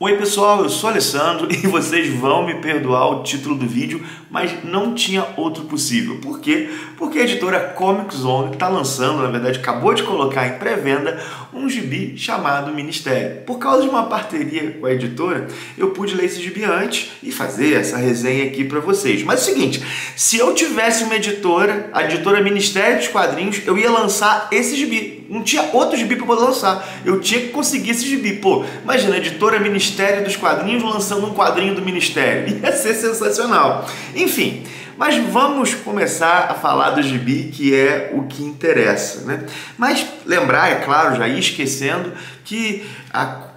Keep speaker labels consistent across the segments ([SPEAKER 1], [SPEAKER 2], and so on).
[SPEAKER 1] Oi pessoal, eu sou Alessandro e vocês vão me perdoar o título do vídeo, mas não tinha outro possível. Por quê? Porque a editora Comic Zone está lançando, na verdade acabou de colocar em pré-venda, um gibi chamado Ministério. Por causa de uma parceria com a editora, eu pude ler esse gibi antes e fazer essa resenha aqui para vocês. Mas é o seguinte, se eu tivesse uma editora, a editora Ministério dos Quadrinhos, eu ia lançar esse gibi. Não tinha outro gibi para poder lançar. Eu tinha que conseguir esse gibi. Pô, imagina, a editora Ministério dos Quadrinhos lançando um quadrinho do Ministério. Ia ser sensacional. Enfim, mas vamos começar a falar do gibi, que é o que interessa, né? Mas lembrar, é claro, já ia esquecendo, que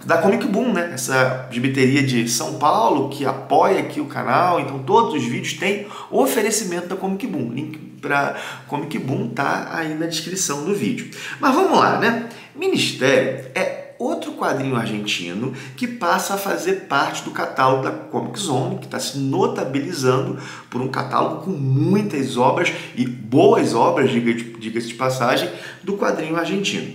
[SPEAKER 1] da Comic Boom, né? Essa gibiteria de São Paulo, que apoia aqui o canal, então todos os vídeos têm oferecimento da Comic Boom. Link para Comic Boom tá aí na descrição do vídeo. Mas vamos lá, né? Ministério é outro quadrinho argentino que passa a fazer parte do catálogo da Comic Zone, que está se notabilizando por um catálogo com muitas obras e boas obras, diga-se de passagem, do quadrinho argentino.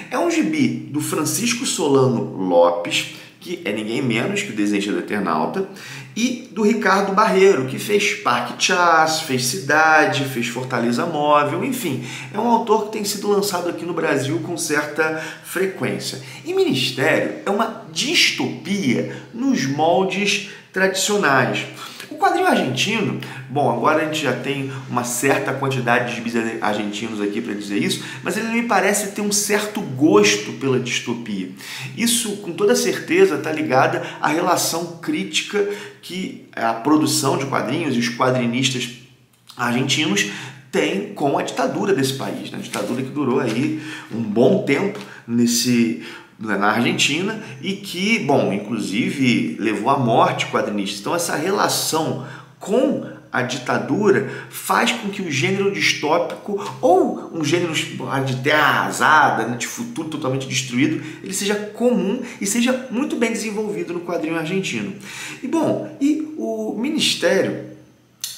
[SPEAKER 1] É um gibi do Francisco Solano Lopes, que é ninguém menos que o desenhista do Eternauta, e do Ricardo Barreiro, que fez Parque Chas, fez Cidade, fez Fortaleza Móvel, enfim, é um autor que tem sido lançado aqui no Brasil com certa frequência. E Ministério é uma distopia nos moldes tradicionais. O quadrinho argentino, bom, agora a gente já tem uma certa quantidade de gibis argentinos aqui para dizer isso, mas ele me parece ter um certo gosto pela distopia. Isso, com toda certeza, está ligado à relação crítica que a produção de quadrinhos e os quadrinistas argentinos têm com a ditadura desse país, né? A ditadura que durou aí um bom tempo na Argentina e que, bom, inclusive levou à morte quadrinistas. Então essa relação com a ditadura faz com que o gênero distópico ou um gênero de terra arrasada, de futuro totalmente destruído, ele seja comum e seja muito bem desenvolvido no quadrinho argentino. E bom, o Ministério,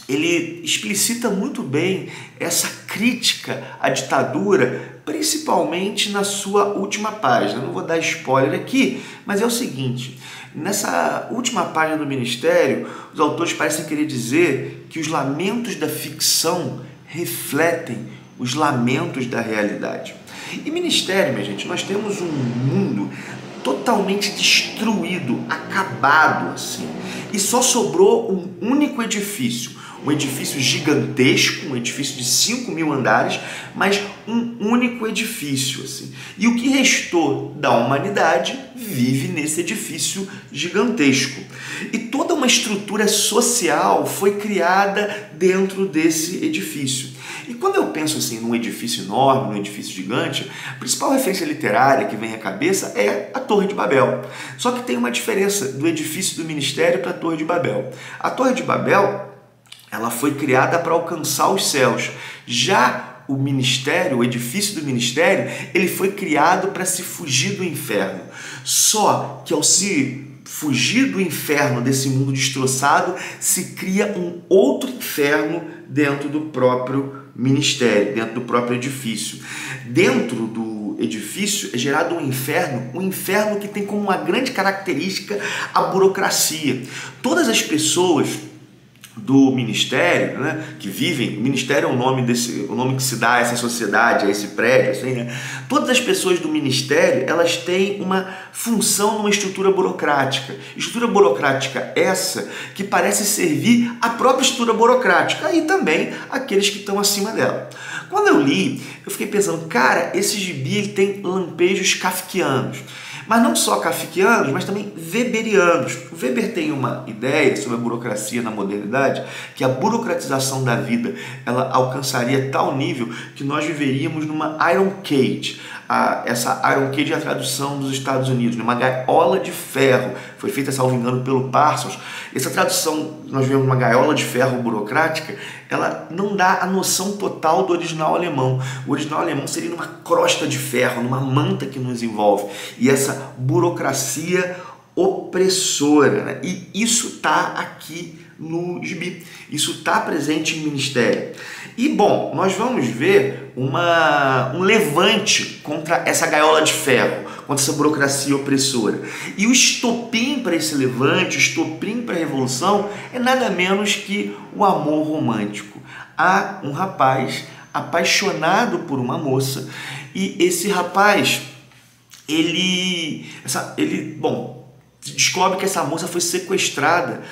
[SPEAKER 1] ele explicita muito bem essa crítica à ditadura, principalmente na sua última página. Não vou dar spoiler aqui, mas é o seguinte, nessa última página do Ministério, os autores parecem querer dizer que os lamentos da ficção refletem os lamentos da realidade. E Ministério, minha gente, nós temos um mundo totalmente destruído, acabado assim, e só sobrou um único edifício, um edifício gigantesco, um edifício de 5.000 andares, mas um único edifício assim. E o que restou da humanidade vive nesse edifício gigantesco. E toda uma estrutura social foi criada dentro desse edifício. E quando eu penso assim num edifício enorme, num edifício gigante, a principal referência literária que vem à cabeça é a Torre de Babel. Só que tem uma diferença do edifício do Ministério para a Torre de Babel. A Torre de Babel, ela foi criada para alcançar os céus. Já o Ministério, o edifício do Ministério, ele foi criado para se fugir do inferno. Só que ao se fugir do inferno, desse mundo destroçado, se cria um outro inferno dentro do próprio Ministério, dentro do próprio edifício. Dentro do edifício é gerado um inferno que tem como uma grande característica a burocracia. Todas as pessoas do Ministério, né, que vivem, o Ministério é o nome que se dá a essa sociedade, a esse prédio, assim, né? Todas as pessoas do Ministério, elas têm uma função numa estrutura burocrática. Estrutura burocrática essa que parece servir à própria estrutura burocrática e também aqueles que estão acima dela. Quando eu li, eu fiquei pensando, cara, esse gibi ele tem lampejos kafkianos. Mas não só kafkianos, mas também weberianos. O Weber tem uma ideia sobre a burocracia na modernidade, que a burocratização da vida ela alcançaria tal nível que nós viveríamos numa Iron Cage. Essa Iron Cage é a tradução dos Estados Unidos, numa gaiola de ferro. Foi feita, salvo engano, pelo Parsons. Essa tradução, nós vemos uma gaiola de ferro burocrática, ela não dá a noção total do original alemão. O original alemão seria numa crosta de ferro, numa manta que nos envolve. E essa burocracia opressora, né? E isso está aqui no gibi. Isso está presente em Ministério. E, bom, nós vamos ver um levante contra essa gaiola de ferro, contra essa burocracia opressora. E o estopim para esse levante, o estopim para a revolução é nada menos que o amor romântico. Há um rapaz apaixonado por uma moça e esse rapaz, ele descobre que essa moça foi sequestrada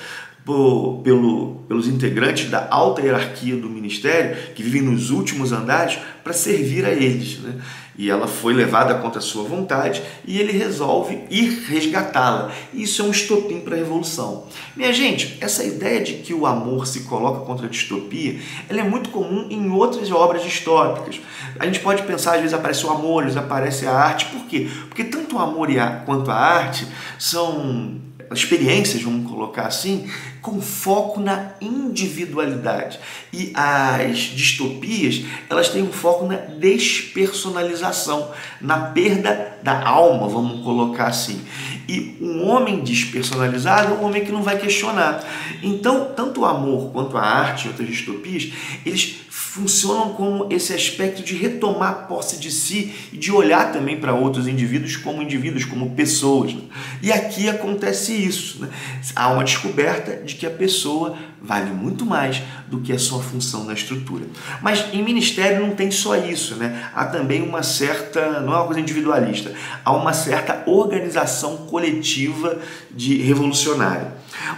[SPEAKER 1] pelos integrantes da alta hierarquia do ministério, que vivem nos últimos andares, para servir a eles, né? E ela foi levada contra a sua vontade e ele resolve ir resgatá-la. Isso é um estopim para a revolução. Minha gente, essa ideia de que o amor se coloca contra a distopia, ela é muito comum em outras obras distópicas. A gente pode pensar, às vezes aparece o amor, às vezes aparece a arte. Por quê? Porque tanto o amor quanto a arte são experiências, vamos colocar assim, com foco na individualidade. E as distopias, elas têm um foco na despersonalização, na perda da alma, vamos colocar assim. E um homem despersonalizado é um homem que não vai questionar. Então, tanto o amor quanto a arte e outras distopias, eles funcionam como esse aspecto de retomar posse de si e de olhar também para outros indivíduos, como pessoas, né? E aqui acontece isso, né? Há uma descoberta de que a pessoa vale muito mais do que a sua função na estrutura. Mas em ministério não tem só isso, né? Há também uma certa, não é uma coisa individualista, há uma certa organização coletiva de revolucionário.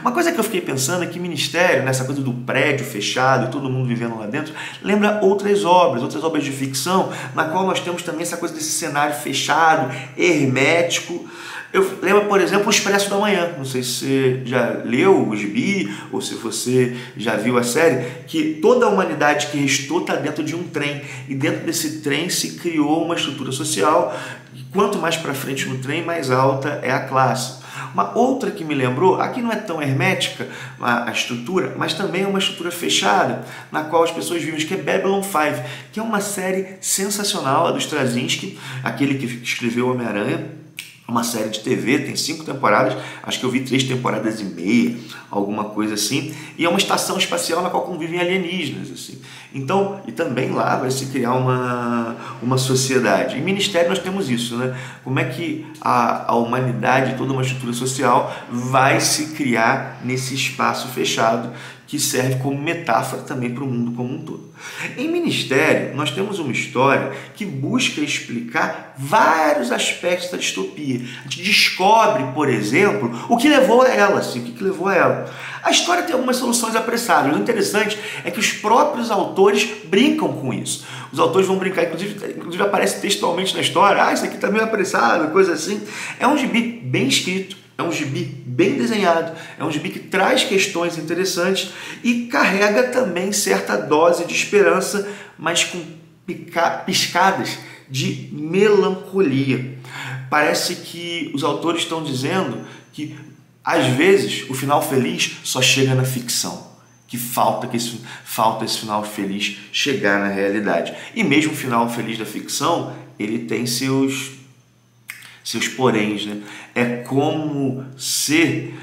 [SPEAKER 1] Uma coisa que eu fiquei pensando é que ministério, nessa coisa do prédio fechado e todo mundo vivendo lá dentro, lembra outras obras de ficção, na qual nós temos também essa coisa desse cenário fechado, hermético. Eu lembro, por exemplo, o Expresso da Manhã. Não sei se você já leu o gibi ou se você já viu a série, que toda a humanidade que restou está dentro de um trem. E dentro desse trem se criou uma estrutura social. E quanto mais para frente no trem, mais alta é a classe. Uma outra que me lembrou, aqui não é tão hermética a estrutura, mas também é uma estrutura fechada, na qual as pessoas vivem, que é Babylon 5, que é uma série sensacional, a do Straczynski, aquele que escreveu Homem-Aranha. Uma série de TV, tem 5 temporadas, acho que eu vi 3 temporadas e meia, alguma coisa assim, e é uma estação espacial na qual convivem alienígenas, assim. Então, e também lá vai se criar uma sociedade. Em ministério nós temos isso, né? Como é que a humanidade, toda uma estrutura social, vai se criar nesse espaço fechado, que serve como metáfora também para o mundo como um todo. Em ministério, nós temos uma história que busca explicar vários aspectos da distopia. A gente descobre, por exemplo, o que levou a ela, assim, o que levou a ela. A história tem algumas soluções apressadas. O interessante é que os próprios autores brincam com isso. Os autores vão brincar, inclusive aparece textualmente na história, isso aqui está meio apressado, coisa assim. É um gibi bem escrito. É um gibi bem desenhado, é um gibi que traz questões interessantes e carrega também certa dose de esperança, mas com piscadas de melancolia. Parece que os autores estão dizendo que, às vezes, o final feliz só chega na ficção, que falta esse final feliz chegar na realidade. E mesmo o final feliz da ficção, ele tem seus poréns, né? É como se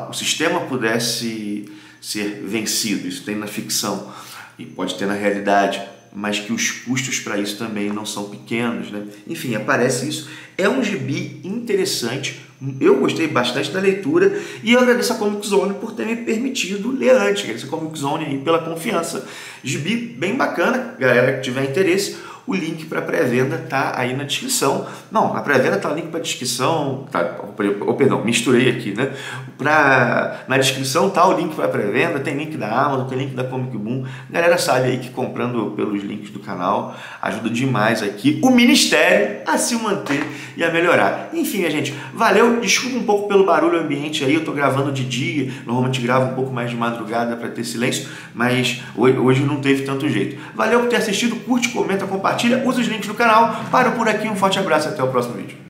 [SPEAKER 1] o sistema pudesse ser vencido. Isso tem na ficção e pode ter na realidade, mas que os custos para isso também não são pequenos, né? Enfim, aparece isso. É um gibi interessante. Eu gostei bastante da leitura e eu agradeço a Comic Zone por ter me permitido ler antes. Agradeço a Comic Zone aí pela confiança. Gibi bem bacana, galera que tiver interesse. O link para pré-venda tá aí na descrição. Não, na pré-venda tá o link para descrição. Misturei aqui, né? Na descrição tá o link para pré-venda, tem link da Amazon, tem link da Comic Boom. A galera sabe aí que comprando pelos links do canal ajuda demais aqui o ministério a se manter e a melhorar. Enfim, minha gente, valeu. Desculpa um pouco pelo barulho ambiente aí. Eu tô gravando de dia, normalmente gravo um pouco mais de madrugada para ter silêncio, mas hoje não teve tanto jeito. Valeu por ter assistido, curte, comenta, compartilha, usa os links do canal. Paro por aqui, um forte abraço e até o próximo vídeo.